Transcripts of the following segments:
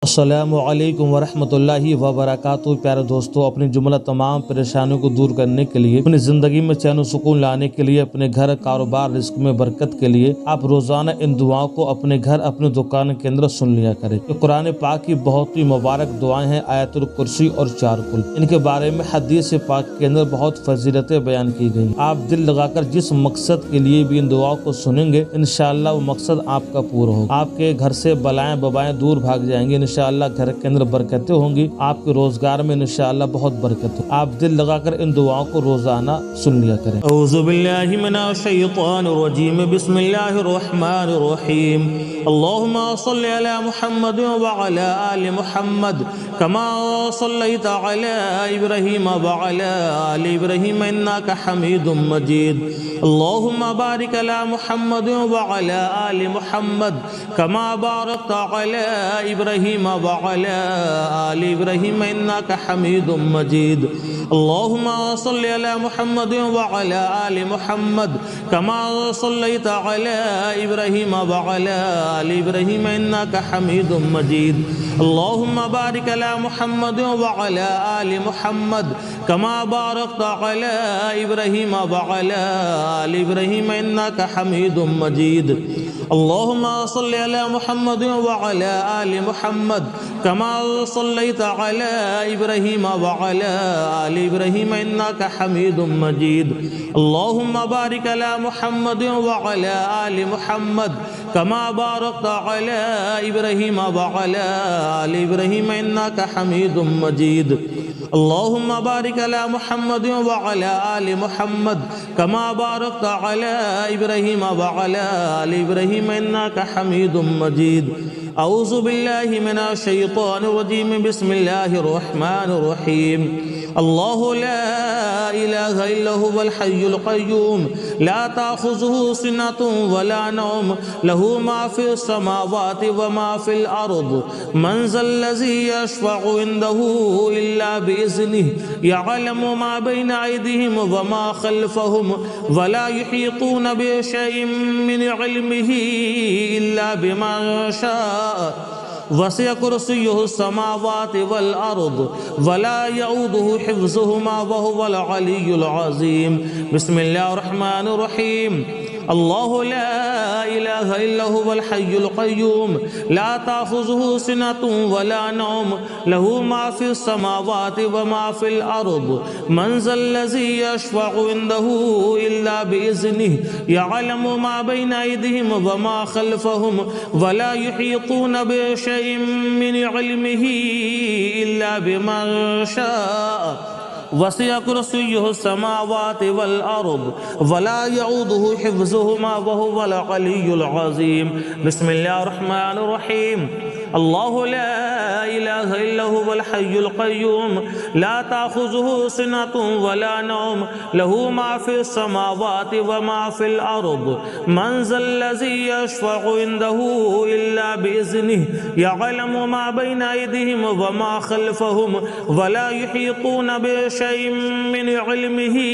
अस्सलामु अलैकुम वरहमतुल्लाहि वबरकातुहू। प्यारे दोस्तों, अपनी जुमला तमाम परेशानियों को दूर करने के लिए, अपनी ज़िंदगी में चैन सुकून लाने के लिए, अपने घर, कारोबार, रिस्क में बरकत के लिए आप रोज़ाना इन दुआओं को अपने घर, अपनी दुकान के अंदर सुन लिया करें। तो कुरान पाक की बहुत ही मुबारक दुआएं हैं, आयतुल कुर्सी और चार कुल। इनके बारे में हदीस पाक के अंदर बहुत फजीलतें बयान की गई। आप दिल लगाकर जिस मकसद के लिए भी इन दुआओं को सुनेंगे, इंशाअल्लाह वो मकसद आपका पूरा होगा। आपके घर से बलाएं बबाएं दूर भाग जाएंगे। इंशाअल्लाह घर के अंदर बरकतें होंगी। आपके रोजगार में इंशाअल्लाह बहुत बरकत हो। आप दिल लगाकर इन दुआओं को रोजाना सुन लिया करें। औज़ु बिल्लाहि मिनश शैतानिर रजीम, बिस्मिल्लाहिर रहमानिर रहीम। अल्लाहुम्मा सल्लि अला मुहम्मद व अला आलि मुहम्मद कमा सल्लैता अला इब्राहीम व अला आलि इब्राहीम इन्नका हमीदुम मजीद। अल्लाहुम्मा बारिक अला मुहम्मद व अला आलि मुहम्मद कमा बारकता अला इब्राहीम व अला आलि इब्राहीम इन्नका हमीदुम मजीद। अल्लाहुम्मा सल्लि अला मुहम्मद व अला आलि मुहम्मद कमा सल्लैता अला इब्राहीम व अला आलि इब्राहीम इन्नका हमीदुम मजीद। अल्लाहुम्मा बारिक अला मुहम्मद व अला आलि मुहम्मद कमा बारकता अला इब्राहीम व अला आलि इब्राहीम इन्नका हमीदुम मजीद। अल्लाहुम्मा सल्लि अला मुहम्मद व अला आलि मुहम्मद कमा सल्लैता अला इब्राहीम व अला आलि इब्राहीम इन्नका हमीदुम मजीद। अल्लाहुम्मा बारिक अला मुहम्मद व अला आलि मुहम्मद कमा बारकता अला इब्राहीम व अला आलि इब्राहीम इन्नका हमीदुम मजीद। अल्लाहुम्मा बारिक अला मुहम्मद व अला आलि मुहम्मद कमा बारकता अला इब्राहीम व अला आलि इब्राहीम इन्नका हमीदुम मजीद। औज़ु बिल्लाहि मिनश शैतानिर रजीम, बिस्मिल्लाहिर रहमानिर रहीम। अल्लाहु ला इलाहा इल्ला हुवल हय्युल क़य्यूम ला ताख़ुज़ुहु सिनतुन वला नौम लहू मा फ़िस समावाति व मा फ़िल अर्द मन ज़ल्लज़ी यशफ़अउ इंदहु इल्ला बिइज़्निहि यअलमु मा बैन अयदीहिम व मा ख़ल्फ़हुम वला युहीतून बिशैइन मिन इल्मिहि इल्ला बिमा शाअ वसिअ कुर्सियुहु समावाति वल अर्द वला यऊदुहु हिफ्ज़ुहुमा व हुवल अलिय्युल अज़ीम। बिस्मिल्लाहिर रहमानिर रहीम। अल्लाहु ला इलाहा इल्ला हुवल हय्युल क़य्यूम ला ताख़ुज़ुहु सिनतुन वला नौम लहू मा फ़िस समावाति व मा फ़िल अर्द मन ज़ल्लज़ी यशफ़अउ इंदहु इल्ला बिइज़्निहि यअलमु मा बैन अयदीहिम व मा ख़ल्फ़हुम वला युहीतून बिशैइन मिन इल्मिहि इल्ला बिमा शाअ वसिअ कुर्सियुहु समावाति वल अर्द वला यऊदुहु हिफ्ज़ुहुमा व हुवल अलिय्युल अज़ीम। बिस्मिल्लाहिर रहमानिर रहीम। अल्लाहु ला इलाहा इल्ला हुवल हय्युल क़य्यूम ला ताख़ुज़ुहु सिनतुन वला नौम लहू मा फ़िस समावाति व मा फ़िल अर्द मन ज़ल्लज़ी यशफ़अउ इंदहु इल्ला बिइज़्निहि यअलमु मा बैन अयदीहिम व मा ख़ल्फ़हुम वला युहीतून बिशैइन मिन इल्मिहि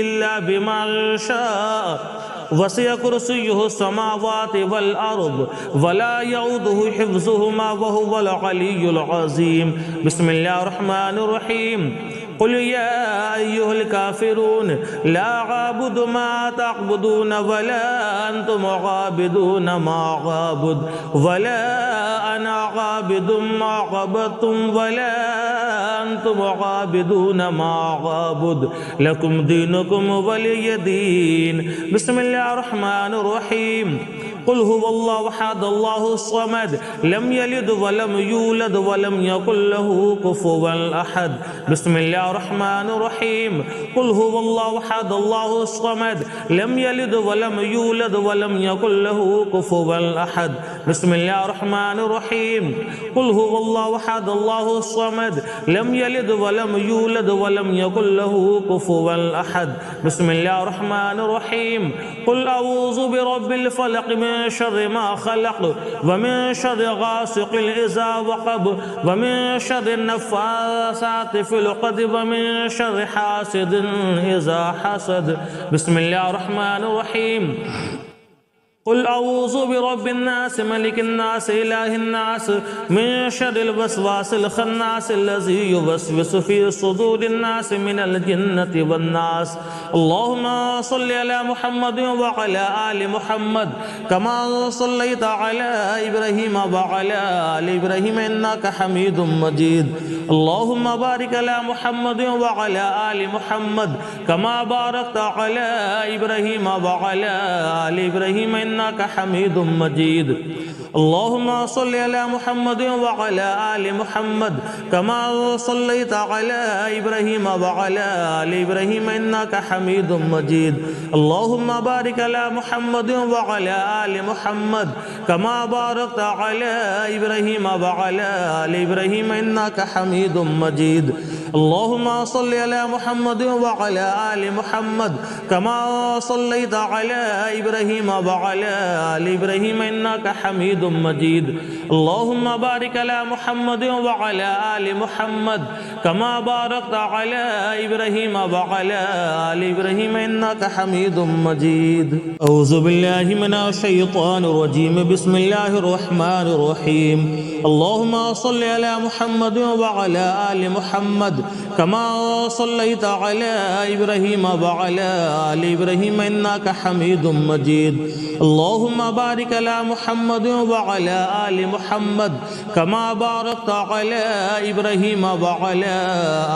इल्ला बिमा शाअ वसिअ कुर्सियुहु समावाति वल अर्द वला यऊदुहु हिफ्ज़ुहुमा व हुवल अलिय्युल अज़ीम। बिस्मिल्लाहिर रहमानिर रहीम। क़ुल या अय्युहल काफ़िरून ला अअबुदु मा तअबुदून वला अंतुम आबिदून मा अअबुद वला अना आबिदुम मा अअबदतुम वला अंतुम आबिदून मा अअबुद लकुम दीनुकुम वलिय दीन। बिस्मिल्लाहिर रहमानिर रहीम। क़ुल हुवल्लाहु अहद अल्लाहुस समद लम यलिद वलम यूलद वलम यकुल लहू कुफुवन अहद। बिस्मिल्लाहिर रहमानिर रहीम। क़ुल हुवल्लाहु अहद अल्लाहुस समद लम यलिद वलम यूलद वलम यकुल लहू कुफुवन अहद। बिस्मिल्लाहिर रहमानिर रहीम। क़ुल हुवल्लाहु अहद अल्लाहुस समद लम यलिद वलम यूलद वलम यकुल लहू कुफुवन अहद। बिस्मिल्लाहिर रहमानिर रहीम। क़ुल अऊज़ु बिरब्बिल फ़लक़ मिन शर्रि मा ख़लक़ व मिन शर्रि गासिक़िन इज़ा वक़ब व मिन शर्रि नफ़्फ़ासाति फ़िल उक़द व मिन शर्रि हासिदिन इज़ा हसद। बिस्मिल्लाहिर रहमानिर रहीम। कुल औज़ु बिरब्बिन्नास मलिकिन्नास इलाहिन्नास मिन शर्रिल वसवासिल खन्नासिल्लज़ी युवस्विसु फ़ी सुदूरिन्नास मिनल जिन्नति वन्नास। अल्लाहुम्मा सल्लि अला मुहम्मद व अला आलि मुहम्मद कमा सल्लैता अला इब्राहीम व अला आलि इब्राहीम इन्नका हमीदुम मजीद। अल्लाहुम्मा बारिक अला मुहम्मद व अला आलि मुहम्मद कमा बारकता अला इब्राहीम व अला आलि इब्राहीम इन्नका हमीदुम मजीद। अल्लाहुम्मा सल्लि अला मुहम्मद व अला आलि मुहम्मद कमा सल्लैता अला इब्राहीम व अला आलि इब्राहीम इन्नका हमीदुम मजीद। अल्लाहुम्मा बारिक अला मुहम्मद व अला आलि मुहम्मद कमा बारकता अला इब्राहीम व अला आलि इब्राहीम इन्नका हमीदुम मजीद। अल्लाहुम्मा सल्लि अला मुहम्मद व अला आलि मुहम्मद कमा सल्लैता अला इब्राहीम व अला आलि इब्राहीम इन्नका हमीदुम मजीद। अल्लाहुम्मा बारिक अला मुहम्मद व अला आलि मुहम्मद कमा बारकता अला इब्राहीम व अला आलि इब्राहीम इन्नका हमीदुम मजीद। औज़ु बिल्लाहि मिनश शैतानिर रजीम बिस्मिल्लाहिर रहमानिर रहीम। अल्लाहुम्मा सल्लि अला मुहम्मद व अला आलि मुहम्मद कमा सल्लैता अला इब्राहीम व अला आलि इब्राहीम इन्नका हमीदुम मजीद। अल्लाहुम्मा बारिक अला मुहम्मद व अला आलि मुहम्मद कमा बारकता अला इब्राहीम व अला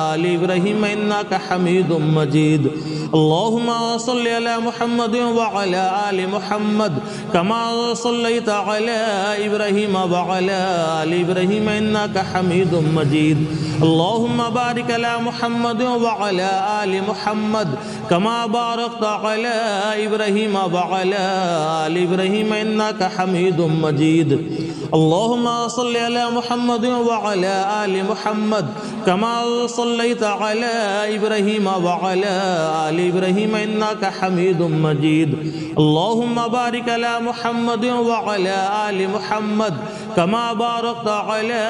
आलि इब्राहीम इन्नका हमीदुम मजीद। अल्लाहुम्मा सल्लि अला मुहम्मद व अला आलि मुहम्मद कमा सल्लैता अला इब्राहीम व अला आलि इब्राहीम इन्नका हमीदुम मजीद। अल्लाहुम्मा बारिक अला मुहम्मद व अला आलि मुहम्मद कमा बारकता अला इब्राहीम व अला आलि इब्राहीम इन्नका हमीदुम मजीद। अल्लाहुम्मा सल्लि अला मुहम्मद व अला आलि मुहम्मद कमा सल्लैता अला इब्राहीम व अला आलि इब्राहीम इन्नका हमीदुम मजीद। अल्लाहुम्मा बारिक अला मुहम्मद व अला आलि मुहम्मद कमा बारकता अला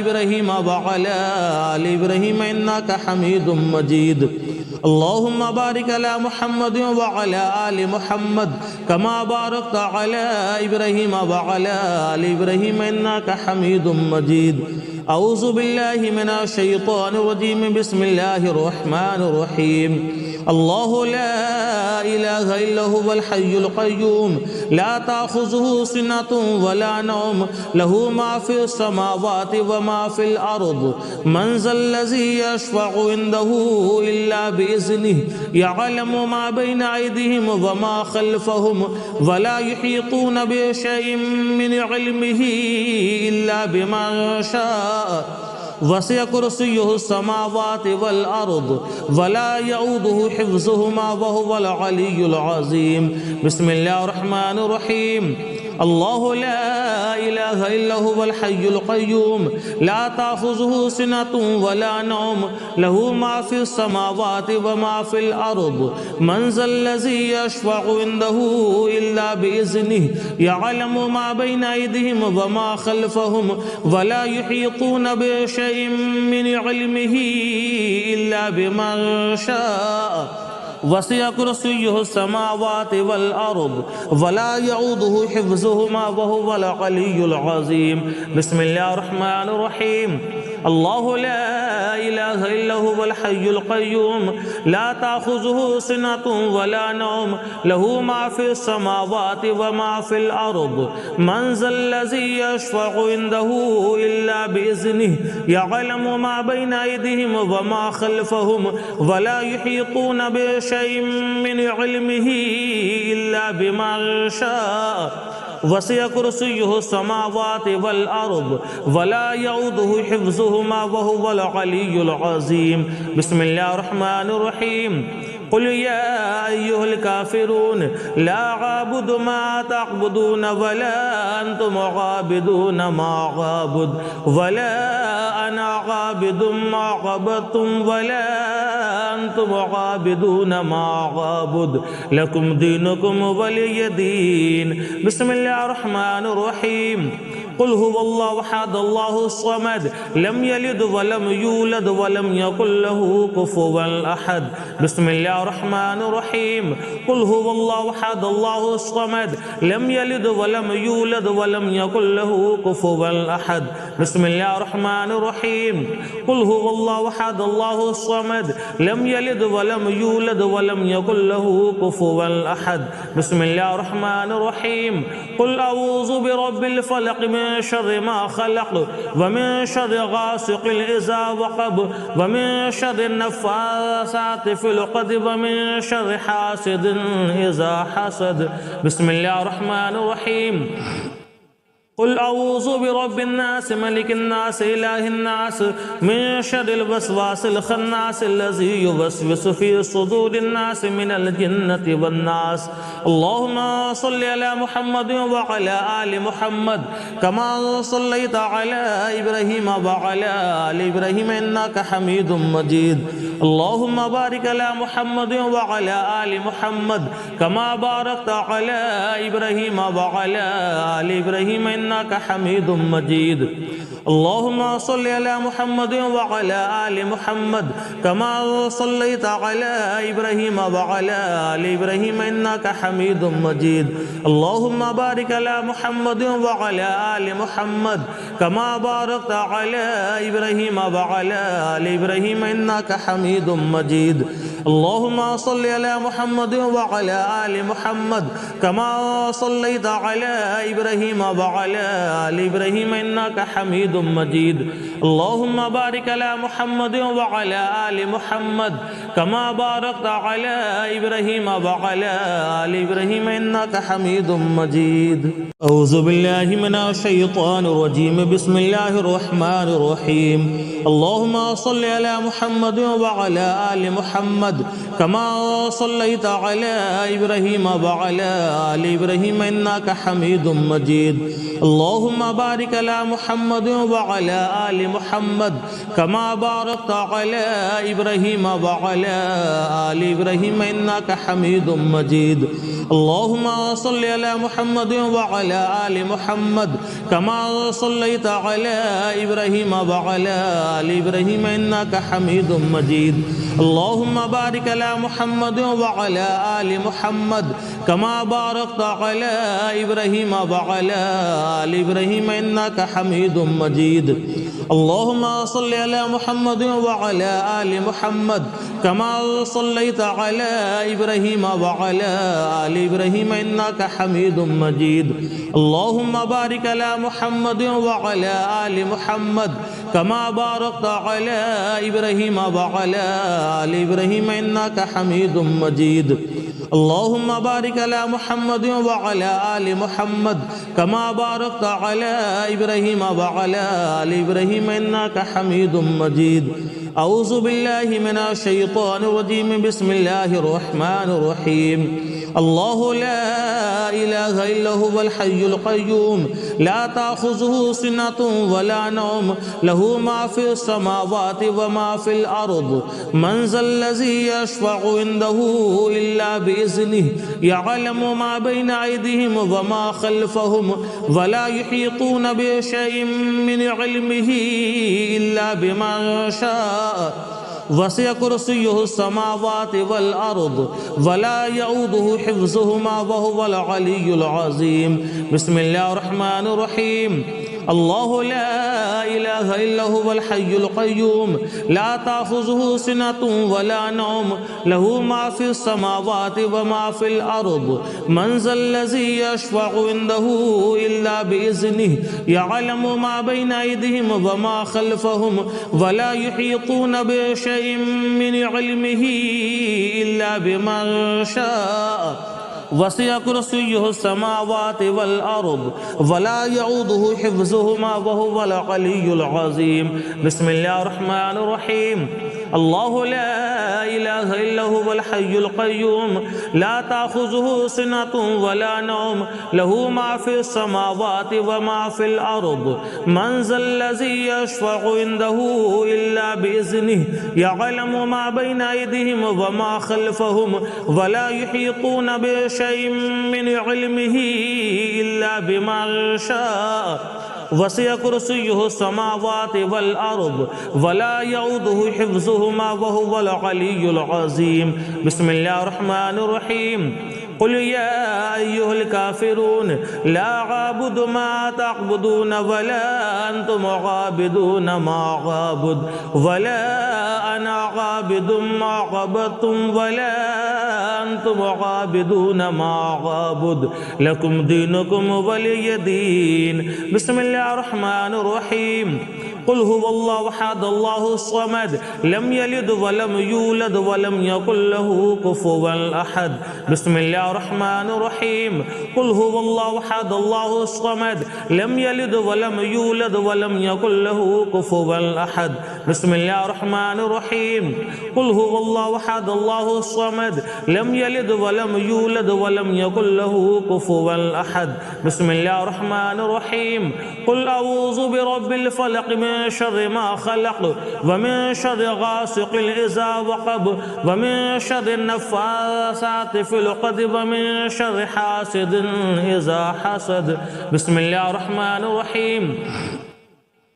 इब्राहीम व अला आलि इब्राहीम इन्नका हमीदुम मजीद। अल्लाहुम्मा बारिक अला मुहम्मद व अला आलि मुहम्मद कमा बारकता अला इब्राहीम व अला आलि इब्राहीम इन्नका हमीदुम मजीद। औज़ु बिल्लाहि मिनश शैतानिर रजीम बिस्मिल्लाहिर रहमानिर रहीम। अल्लाहु ला इलाहा इल्ला हुवल हय्युल क़य्यूम ला ताख़ुज़ुहु सिनतुन वला नौम लहू मा फ़िस समावाति व मा फ़िल अर्द मन ज़ल्लज़ी यशफ़अउ इंदहु इल्ला बिइज़्निहि यअलमु मा बैन अयदीहिम व मा ख़ल्फ़हुम वला युहीतून बिशैइन मिन इल्मिहि इल्ला बिमा शाअ वसिअ कुर्सियुहु समावाति वल अर्द वला यऊदुहु हिफ्ज़ुहुमा व हुवल अलिय्युल अज़ीम। बिस्मिल्लाहिर रहमानिर रहीम। अल्लाहु ला इलाहा इल्ला हुवल हय्युल क़य्यूम ला ताख़ुज़ुहु सिनतुन वला नौम लहू मा फ़िस समावाति व मा फ़िल अर्द मन ज़ल्लज़ी यशफ़अउ इंदहु इल्ला बिइज़्निहि यअलमु मा बैन अयदीहिम व मा ख़ल्फ़हुम वला युहीतून बिशैइन मिन इल्मिहि इल्ला बिमा शाअ वसिअ कुर्सियुहु समावाति वल अर्द वला यऊदुहु हिफ्ज़ुहुमा व हुवल अलिय्युल अज़ीम। बिस्मिल्लाहिर रहमानिर रहीम। अल्लाहु ला इलाहा इल्ला हुवल हय्युल क़य्यूम ला ताख़ुज़ुहु सिनतुन वला नौम लहू मा फ़िस समावाति व मा फ़िल अर्द मन ज़ल्लज़ी यशफ़अउ इंदहु इल्ला बिइज़्निहि यअलमु मा बैन अयदीहिम व मा ख़ल्फ़हुम वला युहीतून बिशैइन मिन इल्मिहि इल्ला बिमा शाअ वसिअ कुर्सियुहु समावाति वल अर्द वला यऊदुहु हिफ्ज़ुहुमा व हुवल अलिय्युल अज़ीम। बिस्मिल्लाहिर रहमानिर रहीम। कुल या अय्युहल काफ़िरून ला अअबुदु मा तअबुदून वला अंतुम आबिदून मा अअबुद वला अना आबिदुम मा अअबदतुम वला अंतुम आबिदून मा अअबुद लकुम दीनुकुम वलिय दीन। बिस्मिल्लाहिर रहमानिर रहीम। कुल हुवल्लाहु अहद अल्लाहु स्वमद लम यलिद वलम यूलद वलम यकुल लहू कुफुवन अहद। बिस्मिल्लाहिर रहमानिर रहीम। कुल हुवल्लाहु अहद अल्लाहु स्वमद लम यलिद वलम यूलद वलम यकुल लहू कुफुवन अहद। बिस्मिल्लाहिर रहमानिर रहीम। कुल हुवल्लाहु अहद अल्लाहु स्वमद लम यलिद वलम यूलद वलम यकुल लहू कुफुवन अहद। बिस्मिल्लाहिर रहमानिर रहीम। कुल अऊज़ु बिरब्बिल फलक मिन शर्रि मा खलक व मिन शर्रि गासिकिन इज़ा वक़ब व मिन शर्रि नफ़्फ़ासाति फिल उक़द व मिन शर्रि हासिदिन इज़ा हसद। बिस्मिल्लाहिर रहमानिर रहीम। कुल अऊज़ु बिरब्बिन नास मलिकिन नास इलाहिन नास मिन शर्रिल वसवासिल खन्नास अल्लज़ी युवस्विसु फ़ी सुदूरिन नास मिनल जिन्नति वन नास। अल्लाहुम्मा सल्लि अला मुहम्मद व अला आलि मुहम्मद कमा सल्लैता अला इब्राहीम व अला आलि इब्राहीम इन्नका हमीदुम मजीद। अल्लाहुम्मा बारिक अला मुहम्मद व अला आलि मुहम्मद कमा बारकता अला इब्राहीम व अला आलि इब्राहीम इन्नका हमीदुम मजीद। अल्लाहुम्मा सल्लि अला मुहम्मद व अला आलि मुहम्मद कमा सल्लैता अला इब्राहीम व अला आलि इब्राहीम इन्नका हमीदुम मजीद। अल्लाहुम्मा बारिक अला मुहम्मद व अला आलि मुहम्मद कमा बारकता अला इब्राहीम व अला आलि इब्राहीम इन्नका हमीदुम मजीद। अल्लाहुम्मा सल्लि अला मुहम्मद व अला आलि मुहम्मद कमा सल्लैता अला इब्राहीम व अला आलि इब्राहीम इन्नका हमीदुम मजीद। अल्लाहुम्मा बारिक अला मुहम्मद व अला आलि मुहम्मद कमा बारकता अला इब्राहीम व अला आलि इब्राहीम इन्नका हमीदुम मजीद। औज़ु बिल्लाहि मिनश शैतानिर रजीम। बिस्मिल्लाहिर रहमानिर रहीम। अल्लाहुम्मा सल्लि अला मुहम्मद व अला आलि मुहम्मद कमा सल्लैता अला इब्राहीम व अला आलि इब्राहीम इन्नका हमीदुम मजीद। अल्लाहुम्मा बारिक अला मुहम्मद व अला आलि मुहम्मद कमा बारकता अला इब्राहीम व अला आलि इब्राहीम इन्नका हमीदुम मजीद। अल्लाहुम्मा सल्लि अला मुहम्मद व अला आलि मुहम्मद कमा सल्लैता अला इब्राहीम व अला आलि इब्राहीम इन्नका हमीदुम मजीद। अल्लाहुम्मा बारिक अला मुहम्मद व अला आलि मुहम्मद कमा बारकता अला इब्राहीम व अला आलि इब्राहीम इन्नका हमीदुम मजीद। अल्लाहुम्मा सल्लि अला मुहम्मद व अला आलि मुहम्मद कमा सल्लैता अला इब्राहीम व अला आलि इब्राहीम इन्नका हमीदुम मजीद। अल्लाहुम्मा बारिक अला मुहम्मद व अला आलि मुहम्मद कमा बारकता अला इब्राहीम व अला आलि इब्राहीम इन्नका हमीदुम मजीद। अल्लाहुम्मा बारिक अला मुहम्मद व अला आलि मुहम्मद कमा बारकता अला इब्राहीम व अला आलि इब्राहीम इन्नका हमीदुम मजीद। औज़ु बिल्लाहि मिनश शैतानिर रजीम। बिस्मिल्लाहिर रहमानिर रहीम। अल्लाहु ला इलाहा इल्ला हुवल हय्युल क़य्यूम ला ताख़ुज़ुहु सिनतुन वला नौम लहू मा फ़िस समावाति व मा फ़िल अर्द मन ज़ल्लज़ी यशफ़अउ इंदहु इल्ला बिइज़्निहि यअलमु मा बैना अयदीहिम व मा ख़ल्फ़हुम वला युहीतून बिशैइन मिन इल्मिहि इल्ला बिमा शाअ वसिअ कुर्सियुहु समावाति वल अर्द वला यऊदुहु हिफ्ज़ुहुमा व हुवल अलिय्युल अज़ीम। बिस्मिल्लाहिर रहमानिर रहीम। अल्लाहु ला इलाहा इल्ला हुवल हय्युल क़य्यूम ला ताख़ुज़ुहु सिनतुन वला नौम लहू मा फ़िस समावाति व मा फ़िल अर्द मन ज़ल्लज़ी यशफ़अउ इंदहु इल्ला बिइज़्निहि यअलमु मा बैना अयदीहिम व मा ख़ल्फ़हुम वला युहीतून बिशैइन मिन इल्मिहि इल्ला बिमा शाअ वसिअ कुर्सियुहु समावाति वल अर्द वला यऊदुहु हिफ्ज़ुहुमा व हुवल अलिय्युल अज़ीम। बिस्मिल्लाहिर रहमानिर रहीम। अल्लाहु ला इलाहा इल्ला हुवल हय्युल क़य्यूम ला ताख़ुज़ुहु सिनतुन वला नौम लहू मा फ़िस समावाति व मा फ़िल अर्द मन ज़ल्लज़ी यशफ़अउ इंदहु इल्ला बिइज़्निहि यअलमु मा बैना अयदीहिम व मा ख़ल्फ़हुम वला युहीतून बिशैइन मिन इल्मिहि इल्ला बिमा शाअ वसिअ कुर्सियुहु समावाति वल अर्द वला यऊदुहु हिफ्ज़ुहुमा वहुवल अलियुल अज़ीम। बिस्मिल्लाहिर रहमानिर रहीम। कुल या अय्युहल काफिरून ला अअबुदु मा तअबुदून वला अंतुम आबिदून मा अअबुद वला अना आबिदुम मा अअबदतुम वला अंतुम आबिदून मा अअबुद लकुम दीनुकुम वलिय दीन। बिस्मिल्लाहिर रहमानिर रहीम। कुल हुवल्लाहु अहद अल्लाहुस समद लम यलिद वलम यूलद वलम यकुल लहू कुफुवन अहद। बिस्मिल्लाहिर रहमानिर रहीम। कुल हुवल्लाहु अहद अल्लाहुस समद लम यलिद वलम यूलद वलम यकुल लहू कुफुवन अहद। बिस्मिल्लाहिर रहमानिर रहीम। कुल हुवल्लाहु अहद अल्लाहुस समद लम यलिद वलम यूलद वलम यकुल लहू कुफुवन अहद। बिस्मिल्लाहिर रहमानिर रहीम। कुल अऊज़ु बिरब्बिल फलक मिन शर्रि मा खलक व मिन शर्रि गासिकिन इज़ा वक़ब व मिन शर्रि नफ़्फ़ासाति फ़िल उक़द व मिन शर्रि हासिदिन इज़ा हसद। बिस्मिल्लाहिर रहमानिर रहीम।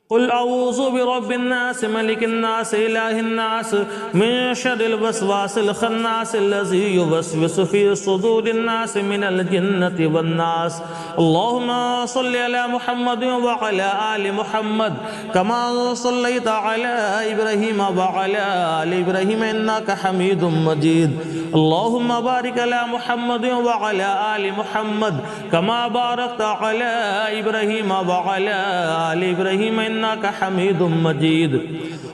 कुल अऊज़ु बिरब्बिन नास मलिकिन नास इलाहिन नास मिन शर्रिल वसवासिल खन्नास अल्लज़ी युवस्विसु फ़ी सुदूरिन नास मिनल जिन्नति वन नास। अल्लाहुम्मा सल्लि अला मुहम्मद व अला आलि मुहम्मद कमा सल्लैता अला इब्राहीम व अला आलि इब्राहीम इन्नका हमीदुम मजीद। अल्लाहुम्मा बारिक अला मुहम्मद व अला आलि मुहम्मद कमा बारकता अला इब्राहीम व अला आलि इब्राहीम इन्नका हमीदुम मजीद।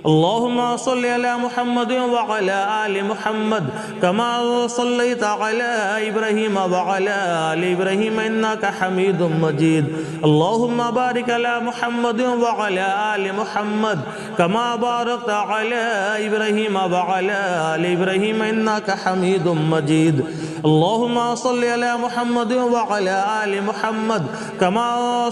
अल्लाहुम्मा सल्लि अला मुहम्मद व अला आलि मुहम्मद कमा सल्लैता अला इब्राहीम व अला आलि इब्राहीम इन्नका हमीदुम मजीद। अल्लाहुम्मा बारिक अला मुहम्मद व अला आलि मुहम्मद कमा बारकता अला इब्राहीम व अला आलि इब्राहीम इन्नका हमीदुम मजीद। अल्लाहुम्मा सल्लि अला मुहम्मद व अला आलि मुहम्मद कमा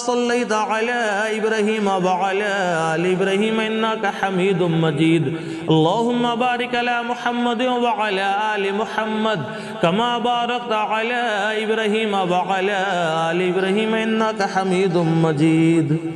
सल्लैता अला इब्राहीम व अला आलि इब्राहीम इन्नका हमीदुम मजीद। अल्लाहुम्मा बारिक अला मुहम्मद व अला आलि मुहम्मद कमा बारकता अला इब्राहीम व अला आलि इब्राहीम इन्नका हमीदुम मजीद।